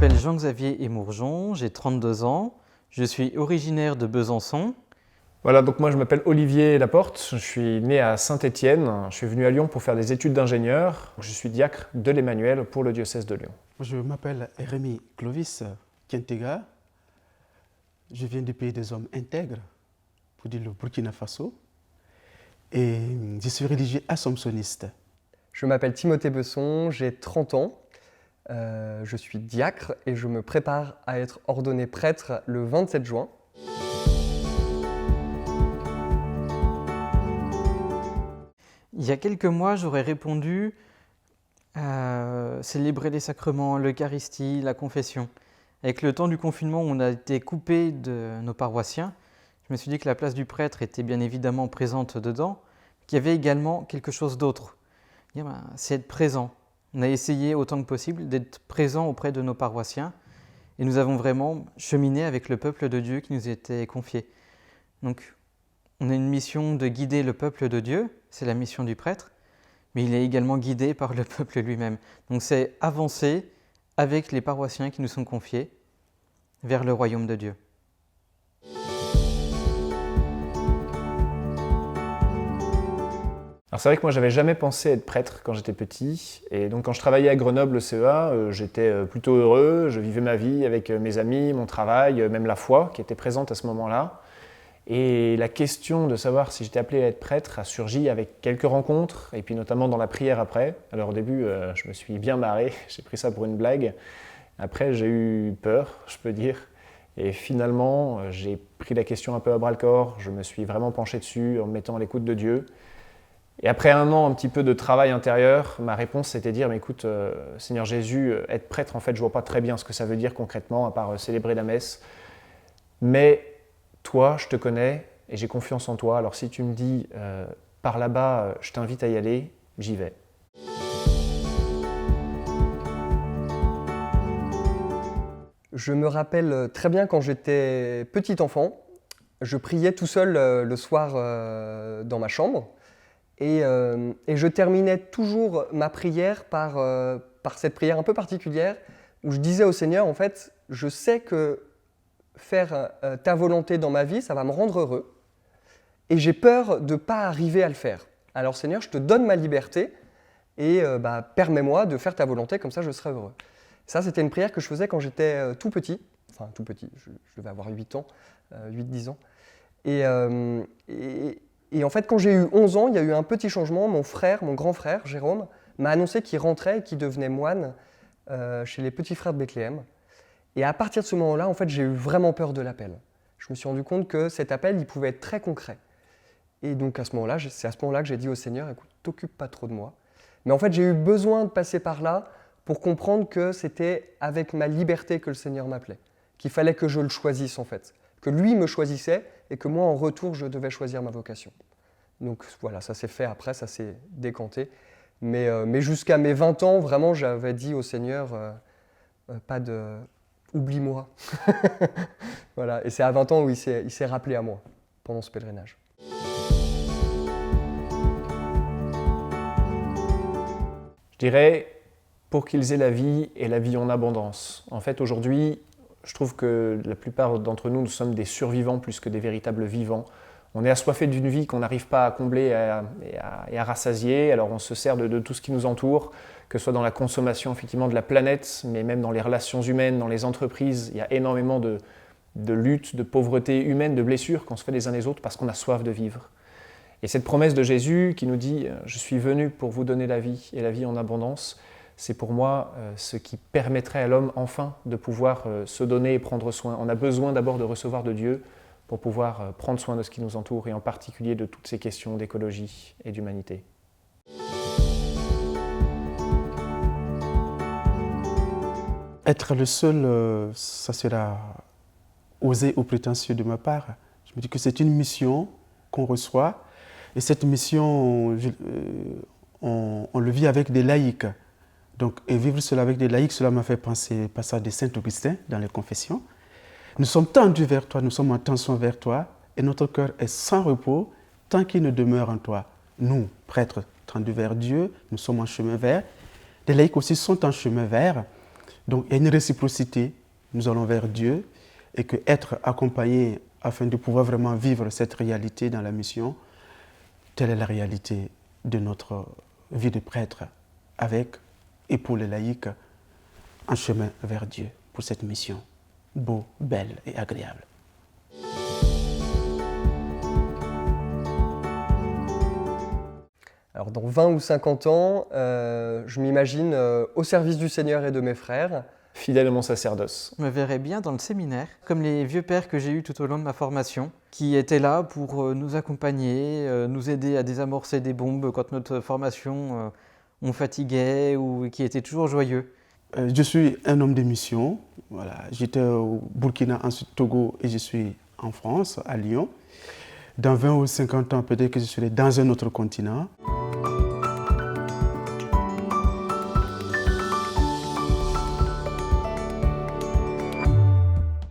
m'appelle Jean-Xavier Émourgeon, j'ai 32 ans, je suis originaire de Besançon. Voilà, donc moi je m'appelle Olivier Laporte, je suis né à Saint-Étienne, je suis venu à Lyon pour faire des études d'ingénieur. Je suis diacre de l'Emmanuel pour le diocèse de Lyon. Je m'appelle Rémi Clovis Kentega, je viens du pays des hommes intègres, pour dire le Burkina Faso, et je suis religieux assomptionniste. Je m'appelle Timothée Besson, j'ai 30 ans, je suis diacre et je me prépare à être ordonné prêtre le 27 juin. Il y a quelques mois, j'aurais répondu célébrer les sacrements, l'Eucharistie, la confession. Avec le temps du confinement, on a été coupé de nos paroissiens. Je me suis dit que la place du prêtre était bien évidemment présente dedans, qu'il y avait également quelque chose d'autre. C'est être présent. On a essayé autant que possible d'être présent auprès de nos paroissiens et nous avons vraiment cheminé avec le peuple de Dieu qui nous était confié. Donc, on a une mission de guider le peuple de Dieu, c'est la mission du prêtre, mais il est également guidé par le peuple lui-même. Donc c'est avancer avec les paroissiens qui nous sont confiés vers le royaume de Dieu. Alors c'est vrai que moi j'avais jamais pensé être prêtre quand j'étais petit, et donc quand je travaillais à Grenoble au CEA, j'étais plutôt heureux, je vivais ma vie avec mes amis, mon travail, même la foi qui était présente à ce moment-là. Et la question de savoir si j'étais appelé à être prêtre a surgi avec quelques rencontres, et puis notamment dans la prière après. Alors au début, je me suis bien marré, j'ai pris ça pour une blague. Après, j'ai eu peur, je peux dire. Et finalement, j'ai pris la question un peu à bras-le-corps, je me suis vraiment penché dessus en me mettant à l'écoute de Dieu. Et après un an, un petit peu de travail intérieur, ma réponse c'était de dire, mais écoute, Seigneur Jésus, être prêtre, en fait, je vois pas très bien ce que ça veut dire concrètement, à part célébrer la messe. Mais toi, je te connais et j'ai confiance en toi. Alors si tu me dis par là-bas, je t'invite à y aller, j'y vais. Je me rappelle très bien quand j'étais petit enfant, je priais tout seul le soir dans ma chambre et je terminais toujours ma prière par cette prière un peu particulière où je disais au Seigneur, en fait, je sais que faire ta volonté dans ma vie, ça va me rendre heureux. Et j'ai peur de ne pas arriver à le faire. Alors Seigneur, je te donne ma liberté et permets-moi de faire ta volonté, comme ça je serai heureux. Ça, c'était une prière que je faisais quand j'étais tout petit. Enfin, tout petit, je devais avoir 8 ans, 8-10 ans. Et en fait, quand j'ai eu 11 ans, il y a eu un petit changement. Mon grand frère, Jérôme, m'a annoncé qu'il rentrait et qu'il devenait moine chez les petits frères de Bethléem. Et à partir de ce moment-là, en fait, j'ai eu vraiment peur de l'appel. Je me suis rendu compte que cet appel, il pouvait être très concret. Et donc, c'est à ce moment-là que j'ai dit au Seigneur, écoute, t'occupe pas trop de moi. Mais en fait, j'ai eu besoin de passer par là pour comprendre que c'était avec ma liberté que le Seigneur m'appelait. Qu'il fallait que je le choisisse, en fait. Que lui me choisissait et que moi, en retour, je devais choisir ma vocation. Donc voilà, ça s'est fait après, ça s'est décanté. Mais jusqu'à mes 20 ans, vraiment, j'avais dit au Seigneur, pas de... Oublie-moi. Voilà. Et c'est à 20 ans où il s'est rappelé à moi, pendant ce pèlerinage. Je dirais, pour qu'ils aient la vie et la vie en abondance. En fait, aujourd'hui, je trouve que la plupart d'entre nous, nous sommes des survivants plus que des véritables vivants. On est assoiffé d'une vie qu'on n'arrive pas à combler et à rassasier, alors on se sert de tout ce qui nous entoure, que ce soit dans la consommation effectivement de la planète, mais même dans les relations humaines, dans les entreprises. Il y a énormément de luttes, de pauvreté humaine, de blessures qu'on se fait les uns les autres parce qu'on a soif de vivre. Et cette promesse de Jésus qui nous dit « Je suis venu pour vous donner la vie et la vie en abondance », c'est pour moi ce qui permettrait à l'homme enfin de pouvoir se donner et prendre soin. On a besoin d'abord de recevoir de Dieu pour pouvoir prendre soin de ce qui nous entoure et en particulier de toutes ces questions d'écologie et d'humanité. Être le seul, ça sera osé ou prétentieux de ma part. Je me dis que c'est une mission qu'on reçoit et cette mission, on le vit avec des laïcs. Donc, et vivre cela avec des laïcs, cela m'a fait penser au passage de Saint-Augustin dans les Confessions. Nous sommes tendus vers toi, nous sommes en tension vers toi, et notre cœur est sans repos tant qu'il ne demeure en toi. Nous, prêtres tendus vers Dieu, nous sommes en chemin vers. Les laïcs aussi sont en chemin vers. Donc il y a une réciprocité, nous allons vers Dieu, et que être accompagné afin de pouvoir vraiment vivre cette réalité dans la mission, telle est la réalité de notre vie de prêtre, avec et pour les laïcs, un chemin vers Dieu pour cette mission, beau, belle et agréable. Alors dans 20 ou 50 ans, je m'imagine au service du Seigneur et de mes frères. Fidèle à mon sacerdoce. Je me verrais bien dans le séminaire, comme les vieux pères que j'ai eus tout au long de ma formation, qui étaient là pour nous accompagner, nous aider à désamorcer des bombes quand notre formation on fatiguait ou qui étaient toujours joyeux. Je suis un homme de mission. Voilà. J'étais au Burkina, ensuite Togo et je suis en France, à Lyon. Dans 20 ou 50 ans, peut-être que je serai dans un autre continent.